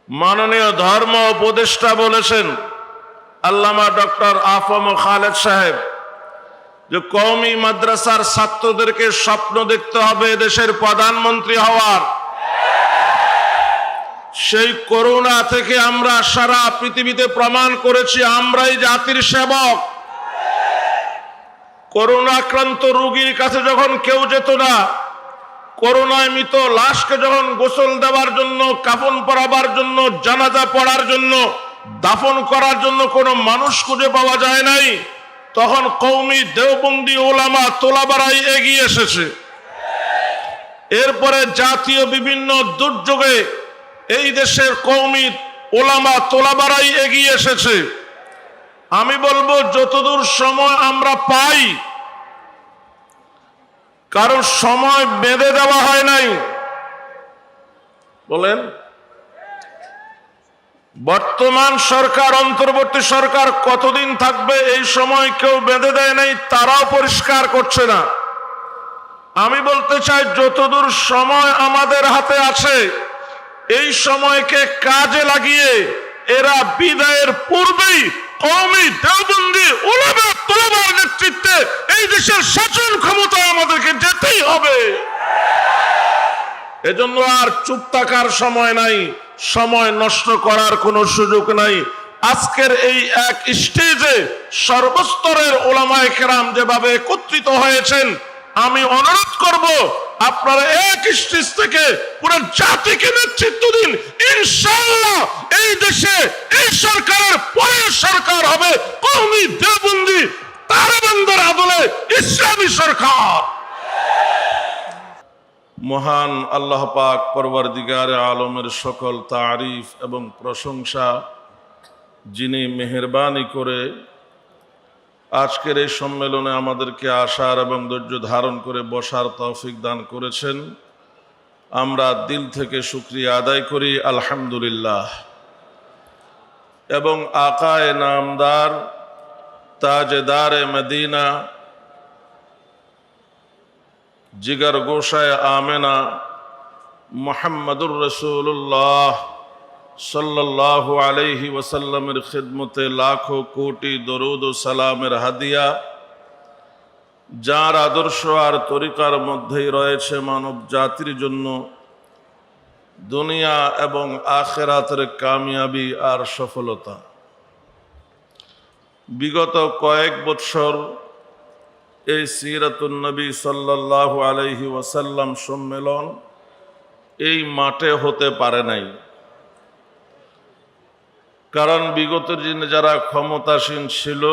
মাননীয় ধর্ম উপদেষ্টা বলেছেন আল্লামা ডক্টর আফম খালেদ সাহেব যে কওমি মাদ্রাসার ছাত্রদেরকে স্বপ্ন দেখতে হবে দেশের প্রধানমন্ত্রী হওয়ার। সেই করোনা থেকে আমরা সারা পৃথিবীতে প্রমাণ করেছি আমরাই জাতির সেবক। করোনা আক্রান্ত রোগীর কাছে যখন কেউ যেত না, করোনায় মৃত লাশকে যখন গোসল দেওয়ার জন্য, কাফন পরাবার জন্য, জানাজা পড়ার জন্য, দাফন করার জন্য কোনো মানুষ খুঁজে পাওয়া যায় নাই, তখন কওমি দেওবন্দি ওলামা তোলাবারাই এগিয়ে এসেছে। এরপরে জাতীয় বিভিন্ন দুর্যোগে এই দেশের কওমি ওলামা তোলাবারাই এগিয়ে এসেছে। আমি বলবো যতদূর সময় আমরা পাই, কারণ সময় বেঁধে দেওয়া হয় নাই। বলেন, বর্তমান সরকার, অন্তর্বর্তী সরকার কতদিন থাকবে এই সময় কেউ বেঁধে দেয় নাই, তারাও পরিষ্কার করছে না। আমি বলতে চাই যতদূর সময় আমাদের হাতে আছে এই সময়কে কাজে লাগিয়ে এরা বিদায়ের পূর্বেই কওমি দেওবন্দি উলামা তোলাবার নেতৃত্বে এই দেশের শাসন ক্ষমতায় আমাদেরকে যেতেই হবে। এজন্য আর চুপ থাকার সময় নাই, সময় নষ্ট করার কোনো সুযোগ নাই। আজকের এই এক স্টেজে সর্বস্তরের ওলামায়ে কেরাম যেভাবে একত্রিত হয়েছেন, আমি অনুরোধ করব আপনারা এক স্টেজ থেকে পুরো জাতিকে নেতৃত্ব দিন। ইনশাআল্লাহ এই দেশে এই সরকারের পরের সরকার হবে কওমি দেওবন্দি তারাবান্দার আদলে ইসলামী সরকার। মহান আল্লাহ পাক পরওয়ারদিগারে আলমের সকল তারিফ এবং প্রশংসা, যিনি মেহেরবানি করে আজকের এই সম্মেলনে আমাদেরকে আসার এবং ধৈর্য ধারণ করে বসার তৌফিক দান করেছেন। আমরা দিল থেকে শুকরিয়া আদায় করি, আলহামদুলিল্লাহ। এবং আকায়ে নামদার, তাজদারে মদিনা, জিগার গোশায় আমেনা মুহাম্মদুর রাসূলুল্লাহ সাল্লাল্লাহু আলাইহি ওয়াসাল্লামের খিদমতে লাখো কোটি দরুদ ও সালামের হাদিয়া, যার আদর্শ আর তরিকার মধ্যেই রয়েছে মানব জাতির জন্য দুনিয়া এবং আখিরাতের কামিয়াবি আর সফলতা। বিগত কয়েক বছর এই সিরাতুন নবী সাল্লাল্লাহু আলাইহি ওয়াসাল্লাম সম্মেলন এই মাঠে হতে পারে নাই, কারণ বিগত দিনে যারা ক্ষমতাসীন ছিল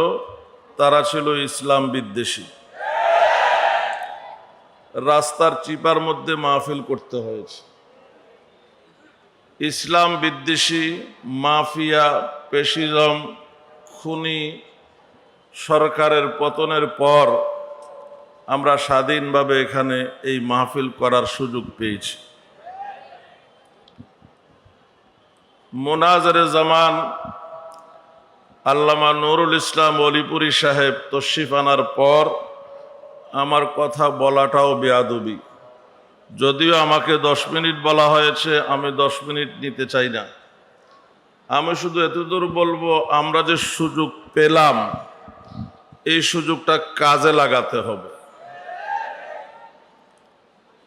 তারা ছিল ইসলাম বিদ্বেষী। রাস্তার চিপার মধ্যে মাহফিল করতে হয়েছে। ইসলাম বিদ্বেষী মাফিয়া, পেশিজম, খুনি সরকারের পতনের পর আমরা স্বাধীনভাবে এখানে এই মাহফিল করার সুযোগ পেয়েছি। মোনাজারে জামান আল্লামা নুরুল ইসলাম অলিপুরি সাহেব তশরিফ আনার পর আমার কথা বলাটাও বেয়াদবি। যদিও আমাকে 10 মিনিট বলা হয়েছে, আমি 10 মিনিট নিতে চাই না। আমি শুধু এতদূর বলবো, আমরা যে সুযোগ পেলাম এই সুযোগটা কাজে লাগাতে হবে।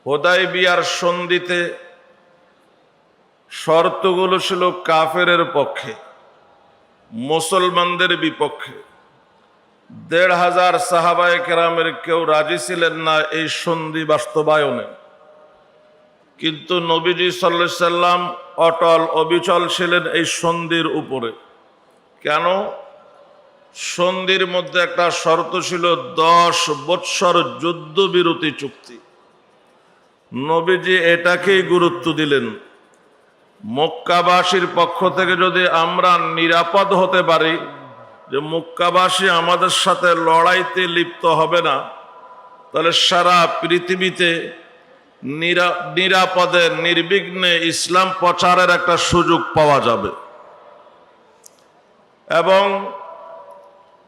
হুদায়বিয়ার সন্ধিতে শর্তগুলো ছিল কাফেরের পক্ষে, মুসলমানদের বিপক্ষে। 1,500 সাহাবায়ে কেরামের কেউ রাজি ছিলেন না এই সন্ধি বাস্তবায়নে, কিন্তু নবীজি সাল্লাল্লাহু আলাইহি সাল্লাম অটল অবিচল ছিলেন এই সন্ধির উপরে। কেন? সন্ধির মধ্যে একটা শর্ত ছিল 10 বৎসর যুদ্ধবিরতি চুক্তি। নবীজি এটাকেই গুরুত্ব দিলেন। মক্কাবাসীর পক্ষ থেকে যদি আমরা নিরাপদ হতে পারি যে মক্কাবাসী আমাদের সাথে লড়াইতে লিপ্ত হবে না, তাহলে সারা পৃথিবীতে নিরাপদে নির্বিঘ্নে ইসলাম প্রচারের একটা সুযোগ পাওয়া যাবে। এবং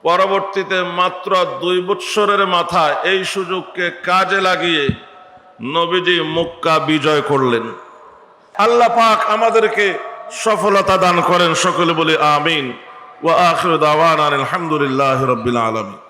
পরবর্তীতে মাত্র 2 বৎসরের মাথায় এই সুযোগকে কাজে লাগিয়ে নবীজি মক্কা বিজয় করলেন। আল্লাহ পাক আমাদেরকে সফলতা দান করেন। সকলে বলি আমিন। ওয়া আখিরু দাওয়ানা আলহামদুলিল্লাহি রাব্বিল আলামিন।